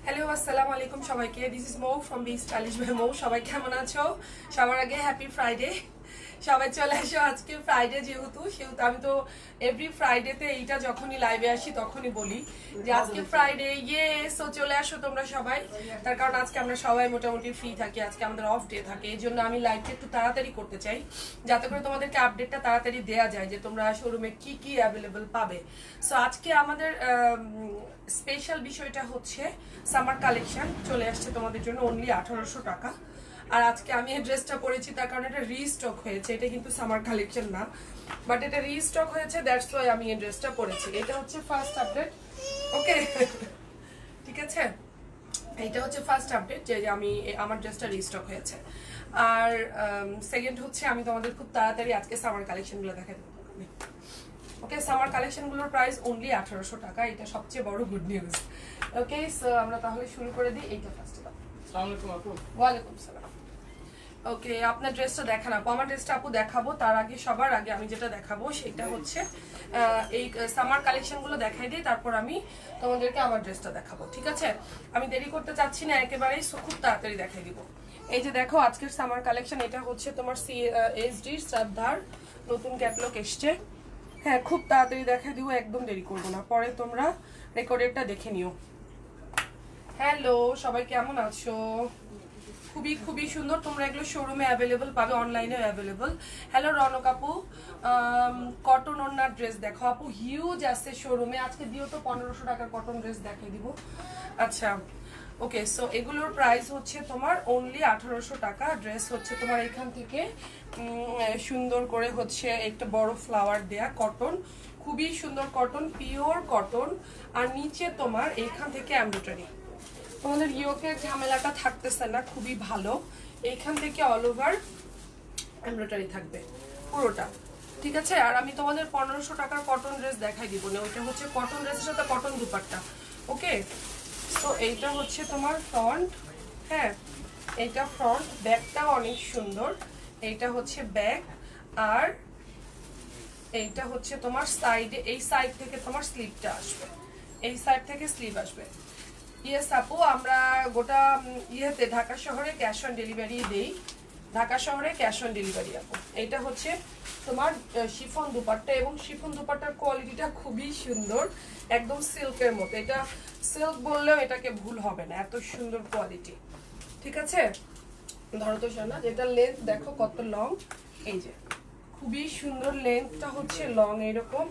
Hello আসসালামু আলাইকুম সবাইকে। This is Mou from B stylish by Mou. সবাই কেমন আছো? সবার আগে হ্যাপি ফ্রাইডে। সবাই চলে আসো, আজকে ফ্রাইডে সেহেতু আমি তো এভরি ফ্রাইডেতে এইটা যখনই লাইভে আসি তখনই বলি যে আজকে ফ্রাইডে, সো চলে আসো তোমরা সবাই। তার কারণ আজকে আমরা সবাই মোটামুটি ফ্রি থাকি, আজকে আমাদের অফ ডে থাকে, এই জন্য আমি লাইভটা একটু তাড়াতাড়ি করতে চাই যাতে করে তোমাদেরকে আপডেটটা তাড়াতাড়ি দেওয়া যায় যে তোমরা শোরুমে কি কি অ্যাভেলেবল পাবে। সো আজকে আমাদের স্পেশাল বিষয়টা হচ্ছে সামার কালেকশন চলে আসছে তোমাদের জন্য অনলি 1800 টাকা। আর আজকে আমি এই ড্রেসটা পরেছি তার কারণে এটা রিস্টক হয়েছে, এটা কিন্তু সামার কালেকশন না, বাট এটা রিস্টক হয়েছে, দ্যাটস ওয়াই আমি এই ড্রেসটা পরেছি। এটা হচ্ছে ফার্স্ট আপডেট, ওকে ঠিক আছে, এইটা হচ্ছে ফার্স্ট আপডেট যে আমি আমার ড্রেসটা রিস্টক হয়েছে। আর সেকেন্ড হচ্ছে আমি তোমাদের খুব তাড়াতাড়ি আজকে সামার কালেকশনগুলো দেখাই দেবো। ওকে, সামার কালেকশনগুলোর প্রাইস অনলি 1800 টাকা, এটা সবচেয়ে বড় গুড নিউজ। ওকে, সো আমরা তাহলে শুরু করে দিই। এইটা ফার্স্ট। আসসালামু আলাইকুম আপু। ওয়ালাইকুম সালাম। ওকে, আপনার ড্রেসটা দেখান আপু। আমার ড্রেসটা আপু দেখাবো, তার আগে সবার আগে আমি যেটা দেখাবো সেটা হচ্ছে এই সামার কালেকশনগুলো দেখাই দিই, তারপর আমি তোমাদেরকে আমার ড্রেসটা দেখাবো, ঠিক আছে? আমি দেরি করতে চাচ্ছি না একেবারেই, সো খুব তাড়াতাড়ি দেখাই দিব। এই যে দেখো আজকের সামার কালেকশন, এটা হচ্ছে তোমার এসডি শ্রদ্ধার নতুন ক্যাটালগ এসছে। হ্যাঁ, খুব তাড়াতাড়ি দেখাই দিব, একদম দেরি করবো না, পরে তোমরা রেকর্ডেরটা দেখে নিও। হ্যালো সবাই, কেমন আছো? খুবই খুবই সুন্দর, তোমরা এগুলো শোরুমে অ্যাভেলেবল পাবে, অনলাইনেও অ্যাভেলেবল। হ্যালো রনক আপু, কটন ওড়নার ড্রেস দেখো আপু, হিউজ আছে শোরুমে। আজকে দিও তো 1500 টাকার কটন ড্রেস দেখিয়ে দিব। আচ্ছা ওকে, সো এগুলোর প্রাইস হচ্ছে তোমার অনলি 1800 টাকা। ড্রেস হচ্ছে তোমার এখান থেকে সুন্দর করে হচ্ছে একটা বড় ফ্লাওয়ার দেয়া কটন, খুবই সুন্দর কটন, পিওর কটন। আর নিচে তোমার এইখান থেকে এমব্রয়ডারি, তোমাদের ইয়োকের ঝামেলাটা থাকতেছে না, খুবই ভালো। এইখান থেকে অল ওভার এমব্রয়ডারি থাকবে পুরোটা, ঠিক আছে? আর আমি তোমাদের 1500 টাকার কটন ড্রেস দেখাই দিব না, ওইটা হচ্ছে কটন ড্রেসের সাথে কটন দুপাট্টা। ওকে, তো এইটা হচ্ছে তোমার ফ্রন্ট, হ্যাঁ এইটা ফ্রন্ট, ব্যাকটাও অনেক সুন্দর। এইটা হচ্ছে ব্যাক, আর এইটা হচ্ছে তোমার সাইডে, এই সাইড থেকে তোমার স্লিভটা আসবে, এই সাইড থেকে স্লিভ আসবে। ইয়েস আপু, আমরা গোটা ইয়েতে ঢাকা শহরে ক্যাশ অন ডেলিভারি দেই, ঢাকা শহরে ক্যাশ অন ডেলিভারি আপু। এটা হচ্ছে তোমার শিফন দুপাট্টা, এবং শিফন দুপাট্টার কোয়ালিটিটা খুবই সুন্দর, একদম সিল্কের মতো। এটা সিল্ক বললেও এটাকে ভুল হবে না, এত সুন্দর কোয়ালিটি, ঠিক আছে? ধরো তো শোনা, যেটা লেন্থ দেখো কত লং, এই যে খুবই সুন্দর লেন্থটা হচ্ছে লং এরকম,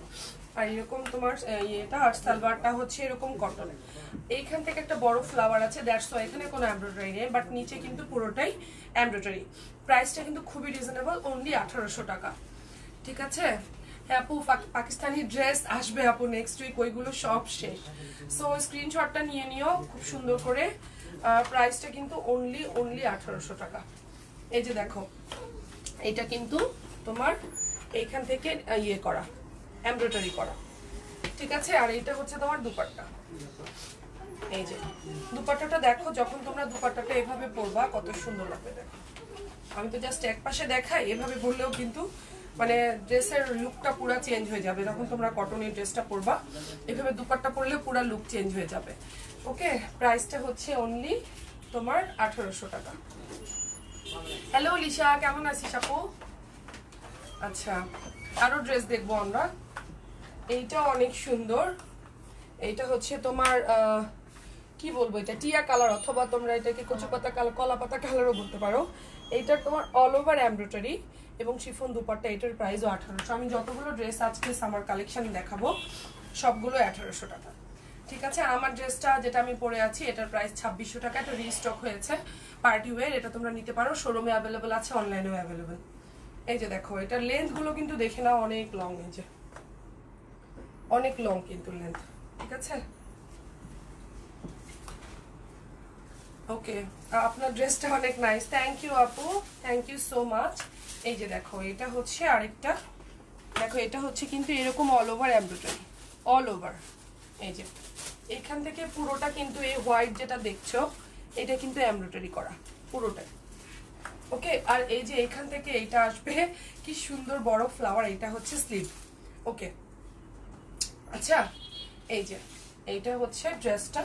আর এরকম তোমার ইয়েটা, আর সালোয়ারটা হচ্ছে এরকম কটন। এইখান থেকে একটা বড় ফ্লাওয়ার আছে, দ্যাটস ওয়াই এখানে কোনো এমব্রয়ডারি নেই, বাট নিচে কিন্তু পুরোটাই এমব্রয়ডারি। প্রাইসটা কিন্তু খুবই রিজনেবল, অনলি 1800 টাকা, ঠিক আছে? হ্যাঁ আপু, পাকিস্তানি ড্রেস আসবে আপু নেক্সট উইক, ওইগুলো সব শেষ। সো স্ক্রিনশটটা নিয়ে নিও খুব সুন্দর করে। প্রাইসটা কিন্তু অনলি 1800 টাকা। এই যে দেখো, এটা কিন্তু তোমার এইখান থেকে ইয়ে করা, এমব্রয়ডারি করা, ঠিক আছে? আর এইটা হচ্ছে তোমার দুপাট্টা, এই যে দুপাট্টাটা দেখো, যখন তোমরা দুপাট্টাটা এভাবে পরবা কত সুন্দর লাগবে দেখো। আমি তো জাস্ট এক পাশে দেখাই, এভাবে পরলেও কিন্তু মানে ড্রেসের লুকটা পুরো চেঞ্জ হয়ে যাবে। যখন তোমরা কটনের ড্রেসটা পরবা এভাবে দুপাট্টা পরলে পুরো লুক চেঞ্জ হয়ে যাবে। ওকে, প্রাইসটা হচ্ছে অনলি তোমার 1800 টাকা। হ্যালো লিশা, কেমন আছিস আপু? আচ্ছা, আরো ড্রেস দেখবো আমরা। এইটা অনেক সুন্দর, এইটা হচ্ছে তোমার কি বলবো, এটা টিয়া কালার, অথবা তোমরা এটাকে কচু পাতা কালার, কলা পাতা কালারও বলতে পারো। এইটা তোমার অল ওভার এমব্রয়ডারি এবং শিফন দুপাট্টা, এটার প্রাইসও 1800। আমি যতগুলো ড্রেস আজকে সামার কালেকশন দেখাবো সবগুলো 1800 টাকা, ঠিক আছে? আমার ড্রেসটা যেটা আমি পরে আছি এটার প্রাইস 2600 টাকা, এটা রিস্টক হয়েছে, পার্টি ওয়্যার। এটা তোমরা নিতে পারো, শোরুমে অ্যাভেলেবল আছে, অনলাইনেও অ্যাভেলেবল। এই যে দেখো, এটার লেন্থ গুলো কিন্তু দেখে নাও, অনেক লং, এই যে অনেক লং কিন্তু লেন্থ, ঠিক আছে? ওকে, আপনার ড্রেসটা অনেক নাইস, থ্যাংক ইউ আপু, থ্যাংক ইউ সো মাচ। এই যে দেখো, এটা হচ্ছে আরেকটা, দেখো এটা হচ্ছে কিন্তু এরকম all over embroidery, all over. এই যে এখান থেকে পুরোটা কিন্তু এই হোয়াইট যেটা দেখছো এটা কিন্তু এমব্রয়ডারি করা পুরোটাই। ওকে, আর এই যে এখান থেকে এইটা আসবে কি সুন্দর বড় ফ্লাওয়ার, এটা হচ্ছে স্লিভ। ওকে, আচ্ছা এই যে এইটা হচ্ছে ড্রেসটা,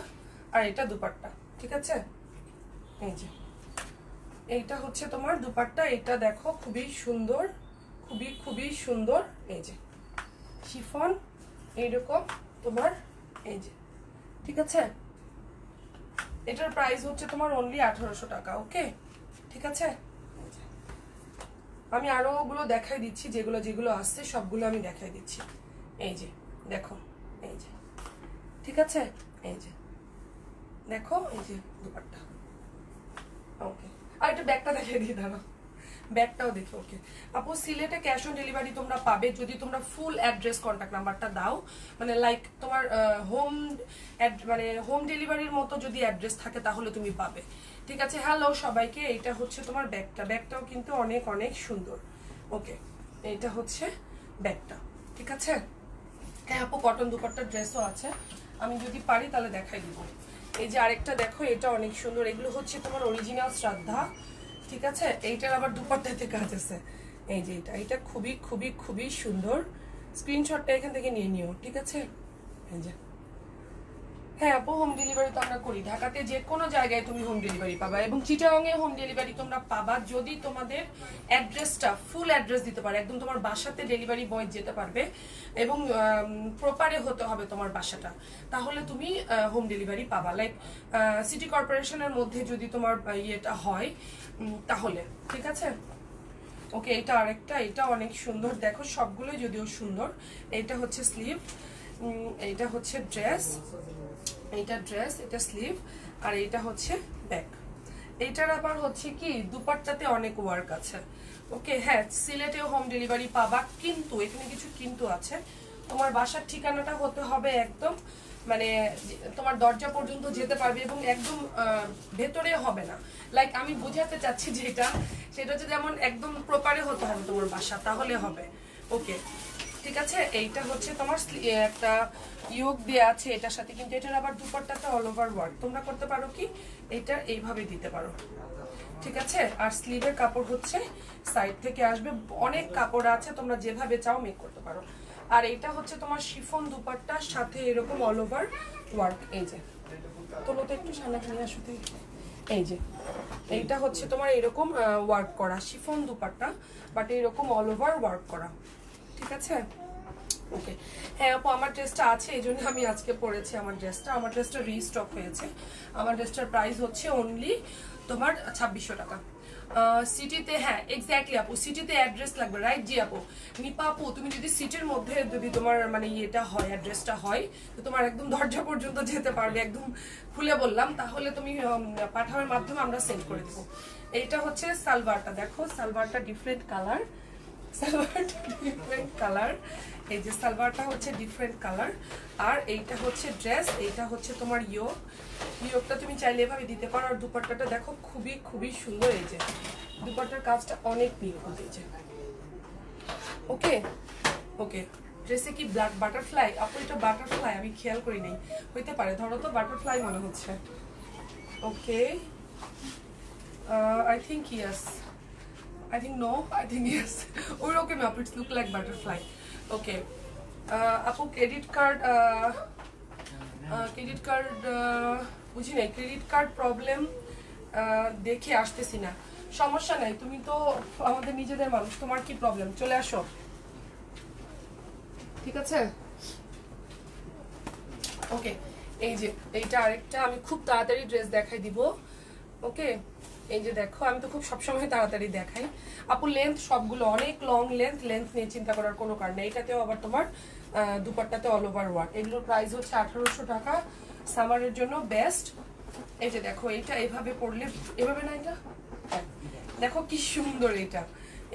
আর এটা দুপাট্টা, ঠিক আছে? এই যে এইটা হচ্ছে তোমার দুপাট্টা। এটা দেখো খুবই সুন্দর, খুবই খুবই সুন্দর। এই যে শিফন এইরকম তোমার, এই যে, ঠিক আছে? এটার প্রাইস হচ্ছে তোমার অনলি 1800 টাকা। ওকে, ঠিক আছে? আমি আরো ওগুলো দেখাই দিচ্ছি, যেগুলো যেগুলো আসছে সবগুলো আমি দেখাই দিচ্ছি। এই যে দেখো, এই যে, ঠিক আছে? এই যে দেখো, এই যে দুপাট্টা। ওকে, আর এটা ব্যাগটা দেখিয়ে দিয়ে দাঁড়াও, ব্যাগটাও দেখো। ওকে আপু, সিলেটে ক্যাশ অন ডেলিভারি তোমরা পাবে যদি তোমরা ফুল অ্যাড্রেস কন্ট্যাক্ট নাম্বারটা দাও, মানে লাইক তোমার হোম ডেলিভারির মতো যদি অ্যাড্রেস থাকে তাহলে তুমি পাবে, ঠিক আছে? হ্যালো সবাইকে, এইটা হচ্ছে তোমার ব্যাগটা, ব্যাগটাও কিন্তু অনেক অনেক সুন্দর। ওকে, এইটা হচ্ছে ব্যাগটা, ঠিক আছে? হ্যাঁ আপু, কটন দুপাট্টার ড্রেসও আছে, আমি যদি পারি তাহলে দেখাই দিব। এই যে আরেকটা দেখো, এটা অনেক সুন্দর। এগুলো হচ্ছে তোমার অরিজিনাল শ্রদ্ধা, ঠিক আছে? এইটার আবার দুপাট্টাতে কাজ আছে। এই যে এটা খুবই খুবই খুবই সুন্দর। স্ক্রিনশটটা এখান থেকে নিয়ে নিও, ঠিক আছে? এই যে, হ্যাঁ আপু, হোম ডেলিভারি তো আমরা করি। ঢাকাতে যে কোনো জায়গায় তুমি হোম ডেলিভারি পাবা, এবং চিটাগংয়ে হোম ডেলিভারি তোমরা পাবা যদি তোমাদের অ্যাড্রেসটা ফুল অ্যাড্রেস দিতে পারে, একদম তোমার বাসাতে ডেলিভারি বয় যেতে পারবে এবং প্রপারে হতে হবে তোমার বাসাটা, তাহলে তুমি হোম ডেলিভারি পাবা। লাইক সিটি কর্পোরেশনের মধ্যে যদি তোমার ইয়েটা হয় তাহলে, ঠিক আছে? ওকে, এটা আরেকটা, এটা অনেক সুন্দর। দেখো সবগুলোই যদিও সুন্দর। এটা হচ্ছে স্লিভ, এইটা হচ্ছে ড্রেস, এইটা ড্রেস, এটা স্লিভ, আর এইটা হচ্ছে ব্যাক। এইটার আবার হচ্ছে কি দুপাট্টাতে অনেক ওয়ার্ক আছে। ওকে, হ্যাঁ সিলেটেও হোম ডেলিভারি পাবা, কিন্তু এখানে কিছু কিন্তু আছে। তোমার বাসার ঠিকানাটা হতে হবে একদম মানে তোমার দরজা পর্যন্ত যেতে পারবে, এবং একদম ভেতরে হবে না। লাইক আমি বোঝাতে চাচ্ছি যেটা, সেটা হচ্ছে যেমন একদম প্রপারে হতে হবে তোমার বাসা, তাহলে হবে। ওকে, ঠিক আছে? এইটা হচ্ছে তোমার একটা ইয়োগ দেয়া আছে এটার সাথে, কিন্তু এটার আবার দুপাট্টাটা অল ওভার ওয়ার্ক। তোমরা করতে পারো কি, এটা এইভাবে দিতে পারো, ঠিক আছে? আর স্লিভের কাপড় হচ্ছে সাইড থেকে আসবে, অনেক কাপড় আছে, তোমরা যেভাবে চাও মেক করতে পারো। আর এটা হচ্ছে তোমার শিফন দুপাট্টার সাথে এরকম অল ওভার ওয়ার্ক। এই যে তোলো তো একটু সামনে নিয়ে আসো। এই যে এইটা হচ্ছে তোমার এরকম ওয়ার্ক করা শিফন দুপাট্টা, বাট এরকম অল ওভার ওয়ার্ক করা, ঠিক আছে? ওকে, হ্যাঁ আপু, আমার ড্রেসটা আছে, এই জন্য আমি আজকে পরেছি আমার ড্রেসটা রিস্টক হয়েছে। আমার ড্রেসটার প্রাইস হচ্ছে অনলি তোমার 2600 টাকা। সিটিতে, হ্যাঁ এক্স্যাক্টলি আপু, সিটিতে অ্যাড্রেস লাগবে, রাইট? জি আপু, নিপা আপু, তুমি যদি সিটির মধ্যে যদি তোমার মানে ইয়েটা হয়, অ্যাড্রেসটা হয়, তো তোমার একদম দরজা পর্যন্ত যেতে পারবে, একদম খুলে বললাম, তাহলে তুমি পাঠানোর মাধ্যমে আমরা সেন্ড করে দেবো। এইটা হচ্ছে সালোয়ারটা, দেখো সালোয়ারটা ডিফারেন্ট কালার, সালোয়ারটা ডিফারেন্ট কালার। এই যে সালোয়ারটা হচ্ছে ডিফারেন্ট কালার, আর এইটা হচ্ছে ড্রেস, এইটা হচ্ছে তোমার ইয়োগটা তুমি চাইলে এভাবে দিতে পারো। আর দুপাট্টাটা দেখো খুবই খুবই সুন্দর। এই যে দুপাট্টার কাজটা অনেক নিখুঁত। এই যে ওকে ওকে, ড্রেসে কি ব্ল্যাক বাটারফ্লাই? আপু এটা বাটারফ্লাই আমি খেয়াল করি নাই, হইতে পারে, ধরো তো বাটারফ্লাই মনে হচ্ছে। ওকে, I think yes, I think no, I think yes. Or okay ma'am, it look like butterfly. Okay, আপু ক্রেডিট কার্ড বুঝি নাই, ক্রেডিট কার্ড প্রবলেম দেখে আসতেছি না। সমস্যা নাই, তুমি তো আমাদের নিজেদের মানুষ, তোমার কি প্রবলেম, চলে আসো, ঠিক আছে? ওকে, এই যে এইটা আরেকটা, আমি খুব তাড়াতাড়ি ড্রেস দেখাই দিব। ওকে, এই যে দেখো, আমি তো খুব সবসময় তাড়াতাড়ি দেখাই আপু। লেন্থ সবগুলো অনেক লং লেন্থ নিয়ে চিন্তা করার কোনো কারণ নেই। এটাতেও আবার তোমার দুপাট্টাতে অল ওভার ওয়ার্ক। এগুলোর প্রাইস হচ্ছে 1800 টাকা, সামারের জন্য বেস্ট। এই যে দেখো, এইটা এভাবে পরলে, এভাবে না, এটা দেখো কি সুন্দর। এটা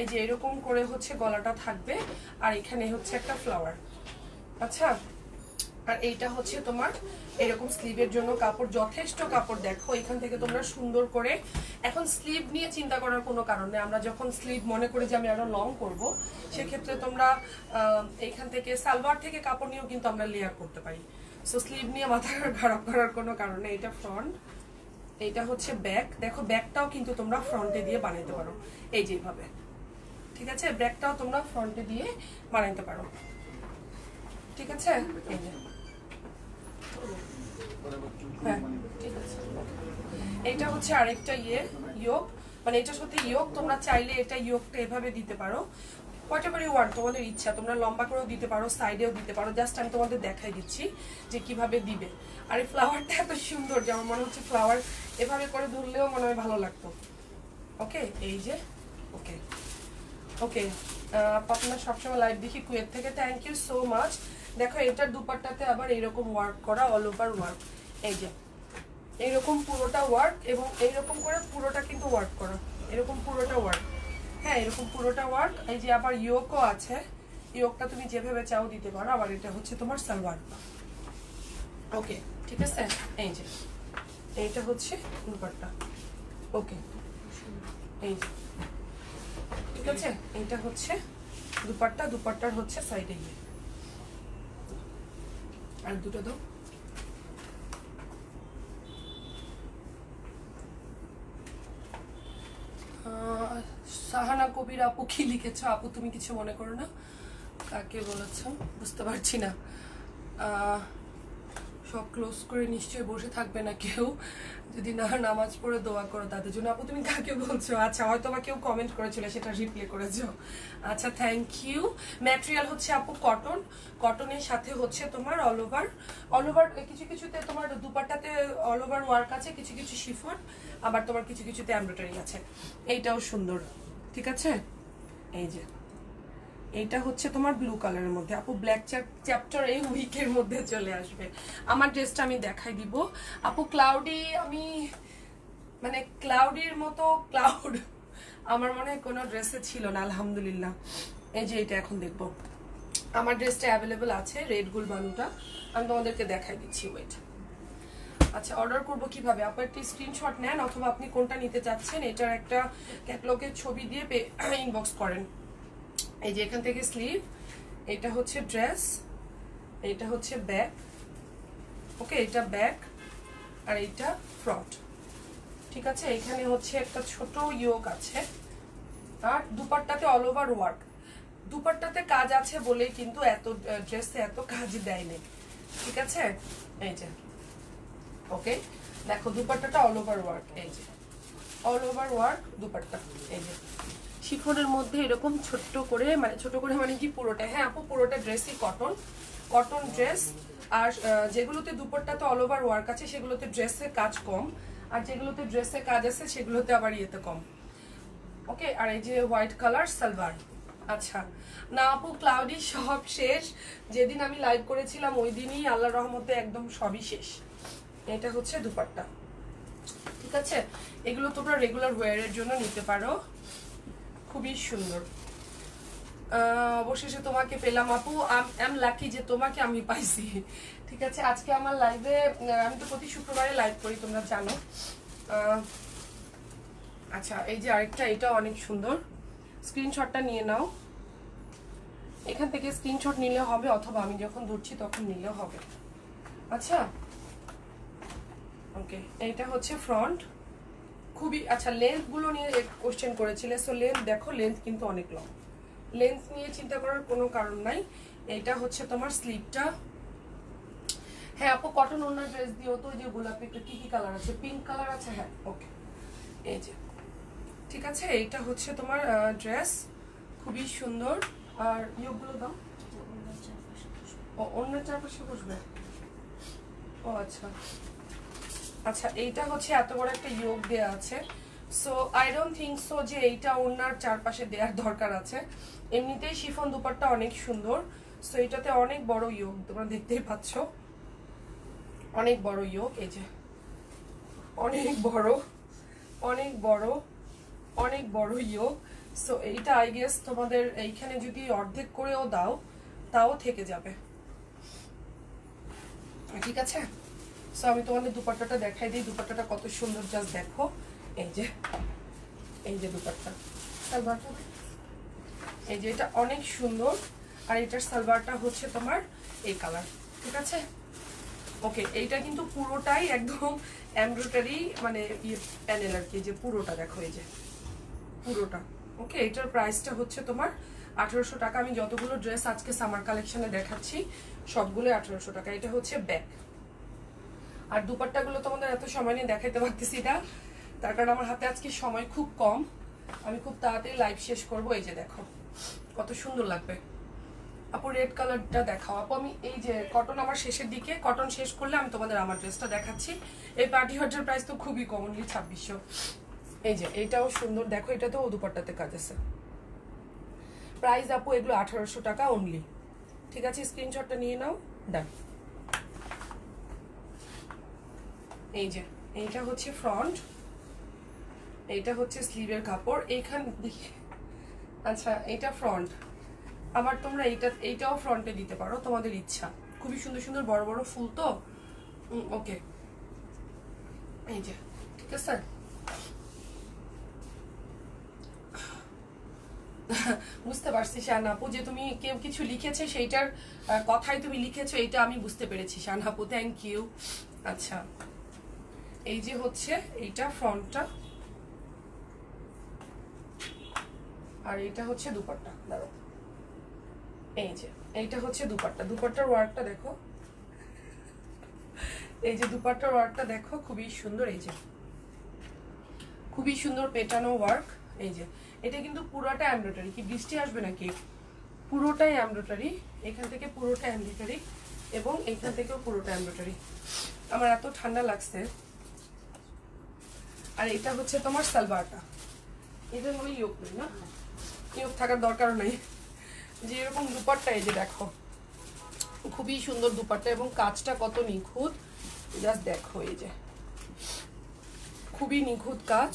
এই যে এরকম করে হচ্ছে গলাটা থাকবে, আর এখানে হচ্ছে একটা ফ্লাওয়ার, আচ্ছা। আর এইটা হচ্ছে তোমার এরকম স্লিভের জন্য কাপড়, যথেষ্ট কাপড়। দেখো এখান থেকে তোমরা সুন্দর করে, এখন স্লিভ নিয়ে চিন্তা করার কোনো কারণ নেই। আমরা যখন স্লিভ মনে করি যে আমি আরো লং করব, সেক্ষেত্রে তোমরা এইখান থেকে সালোয়ার থেকে কাপড় নিয়েও কিন্তু আমরা লেয়ার করতে পারি। সো স্লিভ নিয়ে মাথা খারাপ করার কোনো কারণ নেই। এটা ফ্রন্ট, এইটা হচ্ছে ব্যাক। দেখো ব্যাকটাও কিন্তু তোমরা ফ্রন্টে দিয়ে বানাইতে পারো, এই যেভাবে, ঠিক আছে? ব্যাকটাও তোমরা ফ্রন্টে দিয়ে বানাইতে পারো, ঠিক আছে? এই যে হ্যাঁ ঠিক আছে। এইটা হচ্ছে আরেকটা ইয়োক, মানে এটা সত্যি ইয়োক, তোমরা চাইলে এটা ইয়োকটা এভাবে দিতে পারো, হোয়াটএভার ইউ ওয়ান্ট, তোমাদের ইচ্ছা, তোমরা লম্বা করেও দিতে পারো, সাইডেও দিতে পারো, জাস্ট আমি তোমাদের দেখাই দিচ্ছি যে কিভাবে দিবে। আর এই ফ্লাওয়ারটা এত সুন্দর যে আমার মনে হচ্ছে ফ্লাওয়ার এভাবে করে ধরলেও মনে হয় ভালো লাগতো। ওকে এই যে ওকে ওকে আপনার সবসময় লাইভ দেখি কুয়েত থেকে, থ্যাংক ইউ সো মাচ। দেখো এটার দুপাট্টাতে আবার এইরকম ওয়ার্ক করা, অল ওভার ওয়ার্ক, এই যে এইরকম পুরোটা ওয়ার্ক, এবং এইরকম করে পুরোটা কিন্তু ওয়ার্ক করা, এরকম পুরোটা ওয়ার্ক, হ্যাঁ এরকম পুরোটা ওয়ার্ক। এই যে আবার ইয়োকও আছে, ইয়োকটা তুমি যেভাবে চাও দিতে পারো। আবার এটা হচ্ছে তোমার সালোয়ার। ওকে ঠিক আছে, এই যে এইটা হচ্ছে দুপাট্টা। ওকে এই যে ঠিক আছে, এইটা হচ্ছে দুপাট্টা, দুপাট্টার হচ্ছে সাইডে গিয়ে আর দুটো দাও। সাহানা কবির আপু কি লিখেছো? আপু তুমি কিছু মনে করো না, কাকে বলেছো বুঝতে পারছি না। সব ক্লোজ করে নিশ্চয়ই বসে থাকবে না কেউ, যদি না নামাজ পড়ে দোয়া করো তাদের জন্য। আপু তুমি কাকে বলছো? আচ্ছা হয়তো বা কেউ কমেন্ট করেছিল সেটা রিপ্লে করেছো। আচ্ছা থ্যাংক ইউ। ম্যাটেরিয়াল হচ্ছে আপু কটন, কটনের সাথে হচ্ছে তোমার অল ওভার কিছু কিছুতে তোমার দুপাট্টাতে অল ওভার ওয়ার্ক আছে, কিছু কিছু শিফন, আবার তোমার কিছু কিছুতে এমব্রয়ডারি আছে। এইটাও সুন্দর, ঠিক আছে। এই যে এইটা হচ্ছে তোমার ব্লু কালারের মধ্যে, আপু ব্ল্যাক চ্যাপ্টার এই উইকের মধ্যে চলে আসবে। আমার ড্রেসটা আমি দেখাই দিব আপু। ক্লাউডি, আমি মানে ক্লাউডির মতো ক্লাউড আমার মনে হয় কোনো ড্রেসে ছিল না, আলহামদুলিল্লাহ। এই যে এটা এখন দেখবো, আমার ড্রেসটা অ্যাভেলেবেল আছে, রেড গোল বানুটা আমি তোমাদেরকে দেখাই দিচ্ছি, ওয়েট। আচ্ছা অর্ডার করবো কিভাবে? আপনি একটি স্ক্রিনশট নেন, অথবা আপনি কোনটা নিতে চাচ্ছেন এটার একটা ক্যাটালগের ছবি দিয়ে ইনবক্স করেন। এই যে এখান থেকে স্লিভ, এটা হচ্ছে ড্রেস, এটা হচ্ছে ব্যাক, ওকে এটা ব্যাক, আর এটা ফ্রন্ট, ঠিক আছে। এখানে হচ্ছে একটা ছোট ইয়োক আছে, আর দুপাট্টাতে অল ওভার ওয়ার্ক। দুপাট্টাতে কাজ আছে বলে কিন্তু এত ড্রেসে এত কাজ দেয়নি, ঠিক আছে। এই যে ওকে দেখো দুপাট্টাটা অল ওভার ওয়ার্ক, এই যে অল ওভার ওয়ার্ক দুপাট্টা, এই যে শিফনের মধ্যে এরকম ছোট্ট করে, মানে ছোট করে মানে কি পুরোটা, হ্যাঁ আপু পুরোটা ড্রেসই কটন, কটন ড্রেস। আর যেগুলোতে দুপাট্টাতে অল ওভার ওয়ার্ক আছে সেগুলোতে ড্রেসের কাজ কম, আর যেগুলোতে ড্রেসের কাজ আছে সেগুলোতে আবার ইয়েতে কম, ওকে। আর এই যে হোয়াইট কালার সালোয়ার। আচ্ছা না আপু ক্লাউডি সব শেষ, যেদিন আমি লাইভ করেছিলাম ওই দিনই আল্লাহর রহমতে একদম সবই শেষ। এটা হচ্ছে দুপাট্টা, ঠিক আছে। এগুলো তোমরা রেগুলার ওয়্যারের জন্য নিতে পারো, খুবই সুন্দর। অবশেষে তোমাকে পেলাম আপু, আম লাকি যে তোমাকে আমি পাইছি, ঠিক আছে। আজকে আমার লাইভে, আমি তো প্রতি শুক্রবারে লাইভ করি তোমরা জানো। আচ্ছা এই যে আরেকটা, এটা অনেক সুন্দর, স্ক্রিনশটটা নিয়ে নাও, এখান থেকে স্ক্রিনশট নিলে হবে, অথবা আমি যখন ধরছি তখন নিলেও হবে। আচ্ছা ওকে এইটা হচ্ছে ফ্রন্ট, খুবই আচ্ছা। লেন্থ গুলো নিয়ে কোশ্চেন করেছিলে, সো লেন্থ দেখো, লেন্থ কিন্তু অনেক লং, লেন্থ নিয়ে চিন্তা করার কোনো কারণ নাই। এটা হচ্ছে তোমার স্লিভটা, হ্যাঁ আপু কটন ওনার ড্রেস দিও তো, যে গোলাপি কি কি কালার আছে, পিঙ্ক কালার আছে, হ্যাঁ ওকে এই যে ঠিক আছে। এইটা হচ্ছে তোমার ড্রেস, খুবই সুন্দর। আর ইয়োগুলো দাও, ও অন্য চারপাশে বসবে, ও আচ্ছা আচ্ছা। এইটা হচ্ছে এত বড় একটা ইয়োগ দেয়া আছে, so I don't think so যে এইটা ওনার চারপাশে দেওয়ার দরকার আছে। এমনিতেই শিফন দুপাট্টা অনেক সুন্দর, সো এটাতে অনেক বড় ইয়োগ, তোমরা দেখতেই পাচ্ছ অনেক বড় ইয়োগ, এই যে অনেক বড় অনেক বড় অনেক বড় ইয়োগ। সো এইটা আই গেস তোমাদের এইখানে যদি অর্ধেক করেও দাও তাও থেকে যাবে, ঠিক আছে। সো আমি তোমাদের দুপাট্টাটা দেখাই দিই, দুপাট্টাটা কত সুন্দর, জাস্ট দেখো। এই যে দুপাট্টা, সালোয়ারটা এই যে এটা অনেক সুন্দর, আর এটার সালোয়ারটা হচ্ছে তোমার এই কালার, ঠিক আছে ওকে। এইটা কিন্তু পুরোটাই একদম এমব্রয়ডারি, মানে প্যানেল আর কি, যে পুরোটা দেখো, এই যে পুরোটা, ওকে। এটার প্রাইসটা হচ্ছে তোমার 1800 টাকা। আমি যতগুলো ড্রেস আজকে সামার কালেকশনে দেখাচ্ছি সবগুলো 1800 টাকা। এটা হচ্ছে ব্যাক, আর দুপাট্টাগুলো তোমাদের এত সময় নিয়ে দেখাইতে পারতেছি না, তার কারণ আমার হাতে আজকে সময় খুব কম, আমি খুব তাড়াতাড়ি লাইভ শেষ করব। এই যে দেখো কত সুন্দর লাগবে। আপু রেড কালারটা দেখাও। আপু আমি এই যে কটন আমার শেষের দিকে, কটন শেষ করলে আমি তোমাদের আমার ড্রেসটা দেখাচ্ছি। এই পার্টি হটের প্রাইস তো খুবই কম, অনলি 2600। এই যে এইটাও সুন্দর, দেখো এটা তো দুপাট্টাতে কাজ আছে। প্রাইস আপু এগুলো 1800 টাকা অনলি। ঠিক আছে, স্ক্রিনশটটা নিয়ে নাও। ডান। এই যে এইটা হচ্ছে ফ্রন্ট, এইটা হচ্ছে স্লিভের কাপড় এইখান দিকে। আচ্ছা এইটা ফ্রন্ট, আবার তোমরা এইটাও ফ্রন্টে দিতে পারো, তোমাদের ইচ্ছা। খুবই সুন্দর সুন্দর বড় বড় ফুল তো। ওকে, এই যে ঠিক আছে। বুঝতে পারছি শাহানাপু যে তুমি কেউ কিছু লিখেছে সেইটার কথাই তুমি লিখেছো, এইটা আমি বুঝতে পেরেছি শাহানাপু, থ্যাংক ইউ। আচ্ছা এই যে হচ্ছে এইটা ফ্রন্টটা, আর এইটা হচ্ছে দুপাট্টা। দাঁড়ো, এই যে এইটা হচ্ছে দুপাট্টা, দুপাট্টার ওয়ার্কটা দেখো। এই যে দুপাট্টার ওয়ার্কটা দেখো, খুবই সুন্দর। এই যে খুবই সুন্দর পেটানো ওয়ার্ক। এই যে এটা কিন্তু পুরোটা এমব্রয়ডারি। কি বৃষ্টি আসবে নাকি? পুরোটাই এমব্রয়ডারি, এখান থেকে পুরোটা এমব্রয়ডারি এবং এখান থেকেও পুরোটা এমব্রয়ডারি। আমার এত ঠান্ডা লাগছে। আর এটা হচ্ছে তোমার সালোয়ারটা, এটার মনে ইয়োগ নেই না, ইয়োগ থাকার দরকারও নেই। যে এরকম দুপাট্টা, এই যে দেখো খুবই সুন্দর দুপাট্টা এবং কাজটা কত নিখুঁত, জাস্ট দেখো। এই যে খুবই নিখুঁত কাজ।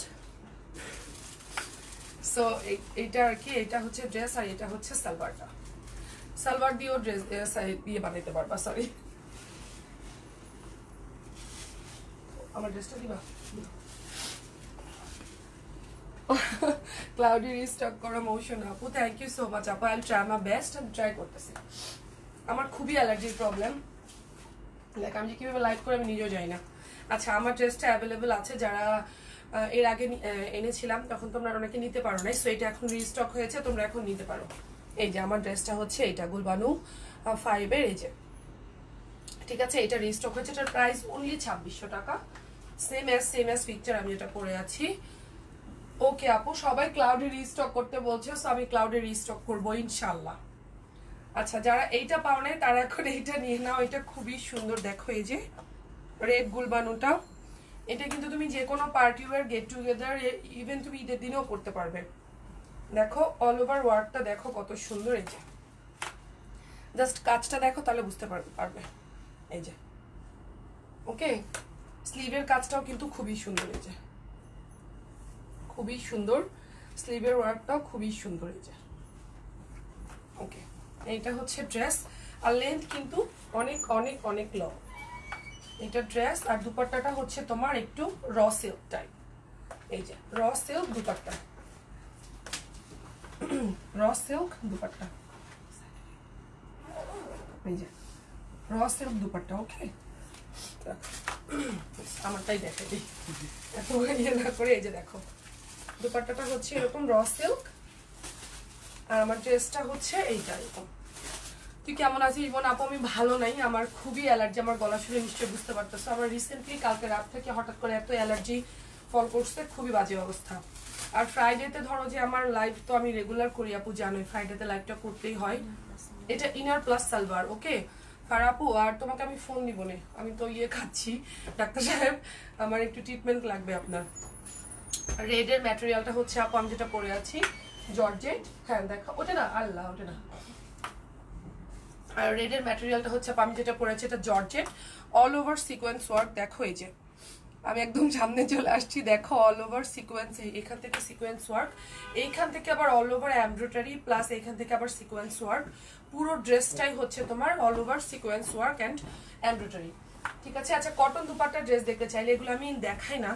সো এইটা আর কি, এটা হচ্ছে ড্রেস আর এটা হচ্ছে সালোয়ারটা। সালোয়ার দিয়েও ড্রেস দিয়ে বানাইতে পারবা। সরি, আমার ড্রেসটা দিবা। ক্লাউডি রিস্টক করা মোশন আপু, থ্যাংক ইউ সো মাচ আপু। আই ট্রাই মাই বেস্ট, আমি ট্রাই করতেছি। আমার খুবই অ্যালার্জির প্রবলেম, লাইক আমি যে কিভাবে লাইভ করে আমি নিজেও যাই না। আচ্ছা আমার ড্রেসটা অ্যাভেলেবেল আছে, যারা এর আগে এনেছিলাম তখন তোমরা অনেকে নিতে পারো নাই, সো এটা এখন রিস্টক হয়েছে, তোমরা এখন নিতে পারো। এই যে আমার ড্রেসটা হচ্ছে এইটা গুলবানু 5-এর। এই যে ঠিক আছে, এটা রিস্টক হয়েছে, এটার প্রাইস অনলি 2600 টাকা। সেম এস পিকচার আমি এটা পরে আছি। ওকে আপু, সবাই ক্লাউডে রিস্টক করতে বলছে, সো আমি ক্লাউডে রিস্টক করবো ইনশাল্লাহ। আচ্ছা যারা এইটা পাও নাই তারা এখন এইটা নিয়ে নাও, এটা খুবই সুন্দর। দেখো এই যে রেড গুলবানুটা, এটা কিন্তু তুমি যে কোনো party war, get together, even তুমি ঈদের দিনেও পড়তে পারবে। দেখো অল ওভার ওয়ার্কটা দেখো কত সুন্দর। এই যে জাস্ট কাজটা দেখো, তাহলে বুঝতে পারবে। এই যে ওকে, স্লিভের কাজটাও কিন্তু খুবই সুন্দর। এই যে খুবই সুন্দর, স্লিভের ওয়ার্কটাও খুবই সুন্দর। এই যে ওকে, এইটা হচ্ছে ড্রেস। আর লেন্থ কিন্তু অনেক অনেক অনেক লং এটা ড্রেস। আর দুপাট্টাটা হচ্ছে তোমার একটু র সিল্ক টাইপ। এই যে raw silk dupatta, raw silk dupatta. এই যে র সিল্ক দুপাট্টা। ওকে, আমারটাই দেখে দিই এত ইয়ে না করে। এই যে দেখো দুপাট্টাটা হচ্ছে এরকম র সিল্ক, আর আমার ড্রেসটা হচ্ছে এইটা এরকম। তুই কেমন আছিস বোন? আপু আমি ভালো নাই, আমার খুবই অ্যালার্জি, আমার গলা শুনে নিশ্চয়ই বুঝতে পারতেছো। আমার রিসেন্টলি কালকে রাত থেকে হঠাৎ করে এত অ্যালার্জি ফল করছে, খুবই বাজে অবস্থা। আর ফ্রাইডেতে ধরো যে আমার লাইভ তো আমি রেগুলার করি আপু, জানোই ফ্রাইডেতে লাইভটা করতেই হয়। এটা ইনার প্লাস সালোয়ার। ওকে ফারাপু, আর তোমাকে আমি ফোন দিব না, আমি তো ইয়ে খাচ্ছি ডাক্তার সাহেব, আমার একটু ট্রিটমেন্ট লাগবে আপনার। রেডের ম্যাটেরিয়ালটা হচ্ছে আপু আমি যেটা পরে আছি জর্জেট। হ্যাঁ দেখো, ওটা না, আল্লাহ ওটা না। আর রেডের ম্যাটেরিয়ালটা হচ্ছে আমি যেটা পরেছি এটা georgette, all over sequence work. দেখো এই যে আমি একদম সামনে চলে আসছি, দেখো অল ওভার সিকোয়েন্স, এখান থেকে সিকোয়েন্স ওয়ার্ক, এইখান থেকে আবার অল ওভার এমব্রয়ডারি, প্লাস এইখান থেকে আবার সিকোয়েন্স ওয়ার্ক। পুরো ড্রেসটাই হচ্ছে তোমার all over sequence work and embroidery. ঠিক আছে। আচ্ছা কটন দুপাট্টার ড্রেস দেখতে চাইলে এগুলো আমি দেখাই না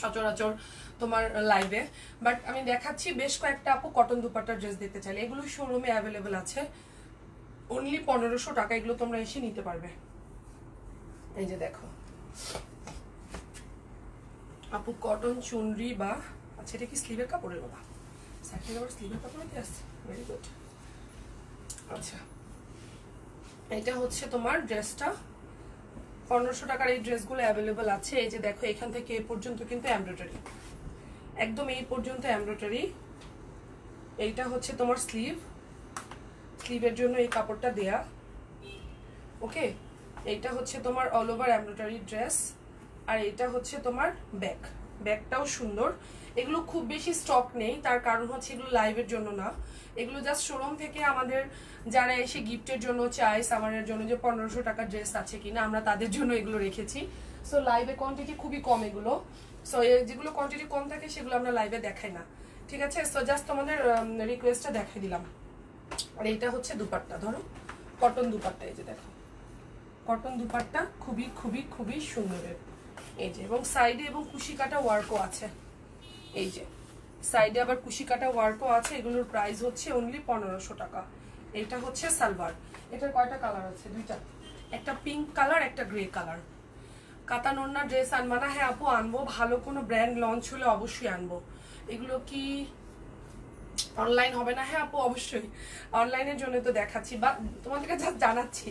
সচরাচর তোমার লাইভে, বাট আমি দেখাচ্ছি বেশ কয়েকটা আপু কটন দুপাট্টার ড্রেস দেখতে চাইলে, এগুলো শোরুমে অ্যাভেলেবেল আছে অনলি 1500 টাকা, এগুলো তোমরা এসে নিতে পারবে। এই যে দেখো আপু কটন চুনরি বা, আচ্ছা এটা কি স্লিভের কাপড়ের? বাবা সাইকেল আবার স্লিভের কাপড় কি আছে, ভেরি গুড। আচ্ছা এটা হচ্ছে তোমার ড্রেসটা, 1500 টাকার এই ড্রেসগুলো অ্যাভেলেবল আছে। এই যে দেখো এখান থেকে এই পর্যন্ত কিন্তু এমব্রয়ডারি, একদম এই পর্যন্ত এমব্রয়ডারি। এইটা হচ্ছে তোমার স্লিভ, স্লিভের জন্য এই কাপড়টা দেয়া। ওকে, এইটা হচ্ছে তোমার অল ওভার এমব্রয়ডারি ড্রেস। আর এইটা হচ্ছে তোমার ব্যাক, ব্যাকটাও সুন্দর। এগুলো খুব বেশি স্টক নেই, তার কারণ হচ্ছে এগুলো লাইভের জন্য না, এগুলো জাস্ট শোরুম থেকে আমাদের যারা এসে গিফটের জন্য চায়, সামারের জন্য যে 1500 টাকার ড্রেস আছে কিনা, আমরা তাদের জন্য এগুলো রেখেছি। সো লাইভে কোয়ান্টিটি খুবই কম এগুলো, সো যেগুলো কোয়ান্টিটি কম থাকে সেগুলো আমরা লাইভে দেখাই না, ঠিক আছে? সো জাস্ট তোমাদের রিকোয়েস্টটা দেখাই দিলাম। আর এইটা হচ্ছে দুপাট্টা, ধরো কটন দুপাট্টা, এই যে দেখো কটন দুপাট্টা, খুবই খুবই খুবই সুন্দরের। এই যে, এবং সাইডে এবং কুশি কাটা ওয়ার্কও আছে। এই যে সাইডে আবার কুশি কাটা ওয়ার্কও আছে। এগুলোর প্রাইস হচ্ছে অনলি 1500 টাকা। এটা হচ্ছে সালোয়ার। এটার কয়টা কালার আছে? দুইটা, একটা পিঙ্ক কালার, একটা গ্রে কালার। কাতান ওড়না ড্রেস আনবা না? হ্যাঁ আপু আনবো, ভালো কোনো ব্র্যান্ড লঞ্চ হলে অবশ্যই আনবো। এগুলো কি অনলাইন হবে না? হ্যাঁ আপু অবশ্যই অনলাইনের জন্য তো দেখাচ্ছি, বা তোমাদেরকে যা জানাচ্ছি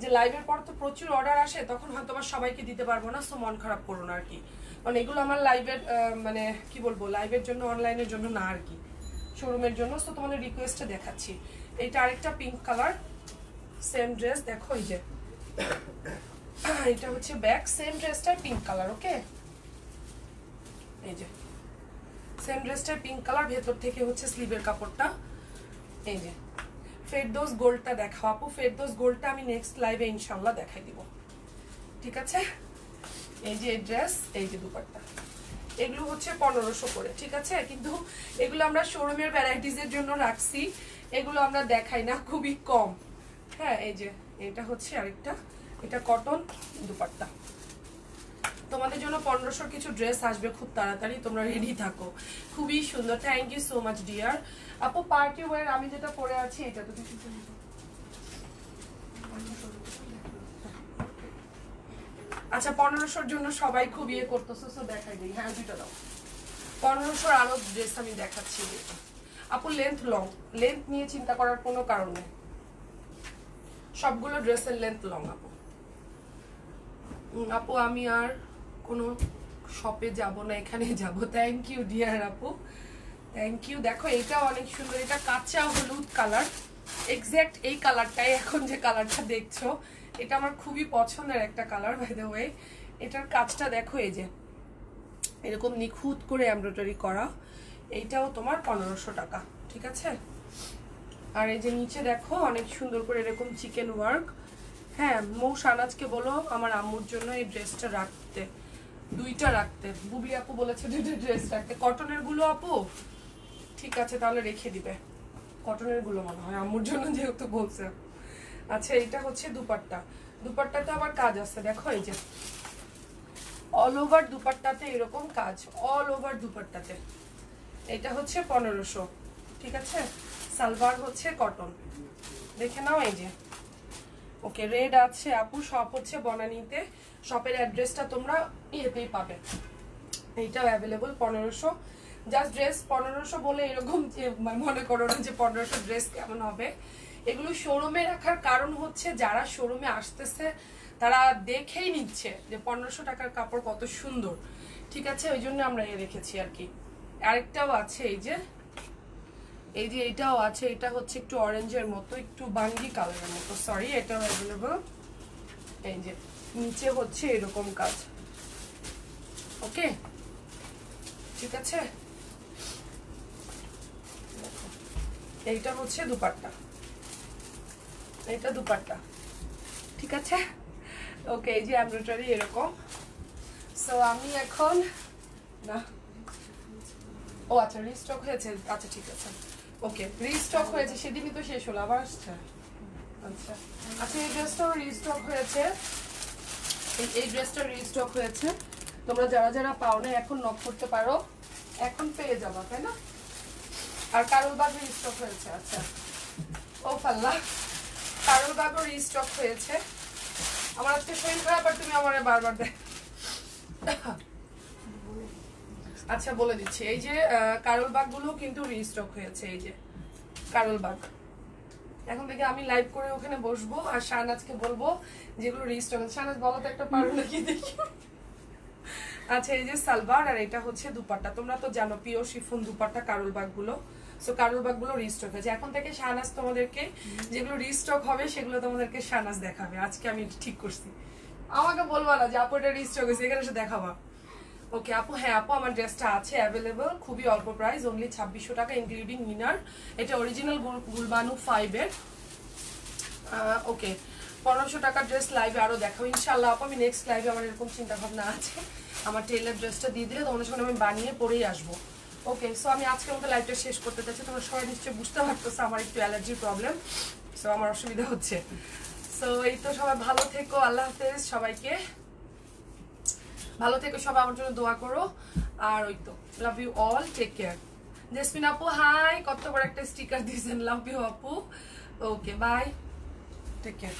যে লাইভের পর তো প্রচুর অর্ডার আসে, তখন হয়তো বা সবাইকে দিতে পারবো না, সো মন খারাপ করো না আর কি। কারণ এগুলো আমার লাইভের মানে কি বলবো, লাইভের জন্য, অনলাইনের জন্য না আর কি, শোরুমের জন্য। সো তোমাদের রিকোয়েস্টে দেখাচ্ছি। এটা আরেকটা পিঙ্ক কালার, সেম ড্রেস, দেখো এই যে এটা হচ্ছে ব্যাক, সেম ড্রেসটার পিঙ্ক কালার। ওকে, এই যে সেম ড্রেসটার পিঙ্ক কালার, ভেতর থেকে হচ্ছে স্লিভের কাপড়টা। এই যে ফেরদৌস গোল্ডটা দেখাও আপু, ফেরদৌস গোল্ডটা আমি নেক্সট লাইভে ইনশাল্লাহ দেখাই দিব, ঠিক আছে? এই যে ড্রেস, এই যে দুপাট্টা, এগুলো হচ্ছে 1500 করে, ঠিক আছে? কিন্তু এগুলো আমরা শোরুমের ভ্যারাইটিজের জন্য রাখছি, এগুলো আমরা দেখাই না, খুবই কম। হ্যাঁ, এই যে এটা হচ্ছে আরেকটা, এটা কটন দুপাট্টা। তোমাদের জন্য 1500 কিছু ড্রেস আসবে খুব তাড়াতাড়ি, তোমরা রেডি থাকো। খুবই সুন্দর, thank you so much dear আপু। পার্টি ওয়্যার আমি যেটা পরে আছি এটা তো কিছু, আচ্ছা 1500-র জন্য সবাই খুব ইয়ে করতেছো, সো দেখাই দিই। হ্যাঁ দুইটা দাও, 1500-র আরো ড্রেস আমি দেখাচ্ছি আপু। লেন্থ লং, লেন্থ নিয়ে চিন্তা করার কোনো কারণ নেই, সবগুলো ড্রেসের লেন্থ লং আপু। আপু আমি আর কোনো শপে যাব না, এখানে যাব। থ্যাংক ইউ ডিয়ার আপু, থ্যাংক ইউ। দেখো এটা অনেক সুন্দর, এটা কাঁচা হলুদ কালার, এক্স্যাক্ট এই কালারটাই এখন যে কালারটা দেখছো, এটা আমার খুবই পছন্দের একটা কালার বাই দ্য ওয়ে। এটার কাজটা দেখো, এই যে এরকম নিখুঁত করে এমব্রয়ডারি করা। এইটাও তোমার 1500 টাকা, ঠিক আছে? আর এই যে নিচে দেখো অনেক সুন্দর করে এরকম চিকেন ওয়ার্ক। হ্যাঁ, মৌ সানাজকে বলো আমার আম্মুর জন্য এই ড্রেসটা রাখতে, দুইটা রাখতে। বুবলি আপু বলেছে দুইটা ড্রেস রাখতে। কটনের গুলো আপু, ঠিক আছে তাহলে রেখে দিবে, কটনের গুলো মনে হয় আম্মুর জন্য যেহেতু বলছে। আচ্ছা এটা হচ্ছে দুপাট্টা, দুপাট্টাতে আবার কাজ আছে দেখো, এই যে অল ওভার দুপাট্টাতে এরকম কাজ, অল ওভার দুপাট্টাতে। এটা হচ্ছে 1500, ঠিক আছে? সালোয়ার হচ্ছে কটন, দেখে নাও। এই যে ওকে, রেড আছে আপু, শপ হচ্ছে বনানীতে, শপের অ্যাড্রেসটা তোমরা ইয়েতেই পাবে। এইটাও অ্যাভেলেবল 1500। জাস্ট ড্রেস 1500 বলে এরকম যে মনে করো না যে 1500 ড্রেস কেমন হবে। এগুলো শোরুমে রাখার কারণ হচ্ছে যারা শোরুমে আসতেছে তারা দেখেই নিচ্ছে যে 1500 টাকার কাপড় কত সুন্দর, ঠিক আছে? ওই জন্য আমরা রেখেছি আর কি। আরেকটাও আছে, এই যে এটাও আছে, এটা হচ্ছে একটু অরেঞ্জের মতো, একটু বাঙ্গি কালারের মতো, সরি, এটাও অ্যাভেলেবল। এই যে নিচে হচ্ছে এরকম কাজ, ওকে, ঠিক আছে? এইটা হচ্ছে দুপাট্টা, এটা দুপাট্টা, ঠিক আছে? ওকে, এই যে এমব্রয়ডারি এরকম। সো আমি এখন না, ও আচ্ছা রিস্টক হয়েছে, আচ্ছা ঠিক আছে, ওকে রিস্টক হয়েছে, সেদিনই তো শেষ হলো, আবার আসছে। আচ্ছা আচ্ছা, এই ড্রেসটাও রিস্টক হয়েছে, এই ড্রেসটা রিস্টক হয়েছে। তোমরা যারা যারা পাও না এখন নক করতে পারো, এখন পেয়ে যাবা, তাই না? আর কারোর বাগে রিস্টক হয়েছে, আচ্ছা ও পাল্লা, কারোর বাগও রিস্টক হয়েছে। আমার আজকে শরীর খারাপ আর তুমি আমার বারবার দেখ। আচ্ছা বলে দিচ্ছি, এই যে কারোল বাগ গুলো কিন্তু রিস্টক হয়েছে, এই যে কারোল বাগ, এখন থেকে আমি লাইভ করে ওখানে বসবো আর শাহনাজকে বলবো যেগুলো রিস্টক আছে। শাহনাজ বলো তো একটা পারো নাকি দেখি। আচ্ছা এই যে সালভার আর এটা হচ্ছে দুপাট্টা। তোমরা তো জানো পিওর শিফন দুপাট্টা কারুল বাগগুলো। সো কারুল বাগগুলো রিস্টক আছে। এখন থেকে শাহনাজ তোমাদেরকে যেগুলো রিস্টক হবে সেগুলো তোমাদেরকে শাহনাজ দেখাবে। আজকে আমি ঠিক করছি, আমাকে বলবা না যে আপু এটা রিস্টক হয়েছে, এখানে এসে দেখাবা। ওকে আপু, হ্যাঁ আপু আমার ড্রেসটা আছে অ্যাভেলেবল, খুবই অল্প প্রাইস, অনলি 2600 টাকা ইনক্লুডিং ইনার। এটা অরিজিনাল গুলবানু 5-এর। ওকে 1500 টাকার ড্রেস লাইভে আরো দেখাবো ইনশাআল্লাহ আপু। আমি নেক্সট লাইভে আমার এরকম চিন্তা ভাবনা আছে, আমার টেইলার ড্রেসটা দিয়ে দিলে তোমাদের সঙ্গে আমি বানিয়ে পরেই আসবো। ওকে সো আমি আজকের মতো লাইভটা শেষ করতে চাচ্ছি। তোমরা সবাই নিশ্চয়ই বুঝতে পারতেছো আমার একটু অ্যালার্জির প্রবলেম, সো আমার অসুবিধা হচ্ছে। সো এই তো সবাই ভালো থেকো, আল্লাহ হাফেজ সবাইকে, ভালো থেকো সবাই, আমার জন্য দোয়া করো। আর ওই তো love you all, take care. Jasmin আপু হাই, কত বড় একটা স্টিকার দিয়েছেন, লাভ ইউ আপু। Okay bye, take care.